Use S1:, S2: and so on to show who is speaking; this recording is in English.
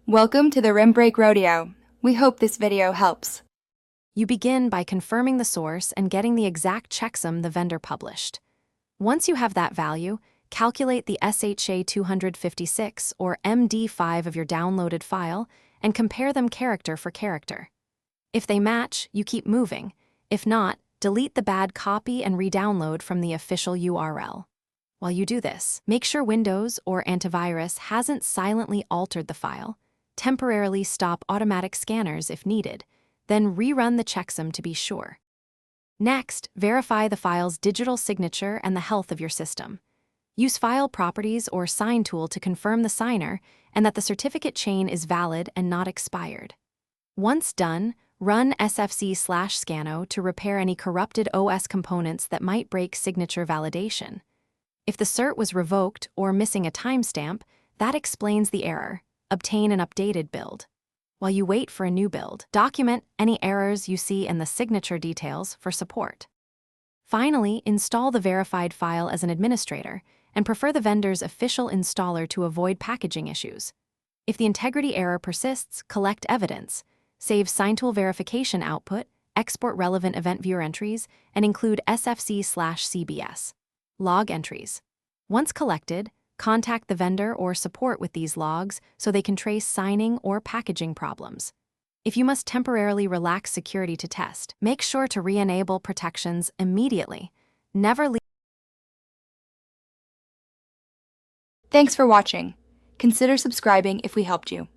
S1: Welcome to the Rim Break Rodeo. We hope this video helps.
S2: You begin by confirming the source and getting the exact checksum the vendor published. Once you have that value, calculate the SHA 256 or MD5 of your downloaded file and compare them character for character. If they match, you keep moving. If not, delete the bad copy and re-download from the official URL. While you do this, make sure Windows or antivirus hasn't silently altered the file. Temporarily stop automatic scanners if needed, then rerun the checksum to be sure. Next, verify the file's digital signature and the health of your system. Use File Properties or Sign tool to confirm the signer and that the certificate chain is valid and not expired. Once done, run sfc/scano to repair any corrupted OS components that might break signature validation. If the cert was revoked or missing a timestamp, that explains the error. Obtain an updated build. While you wait for a new build, document any errors you see in the signature details for support. Finally, install the verified file as an administrator and prefer the vendor's official installer to avoid packaging issues. If the integrity error persists, collect evidence. Save SignTool verification output, export relevant event viewer entries, and include sfc/cbs. Log entries. Once collected, contact the vendor or support with these logs so they can trace signing or packaging problems. If you must temporarily relax security to test, make sure to re-enable protections immediately. Never leave.
S1: Thanks for watching. Consider subscribing if we helped you.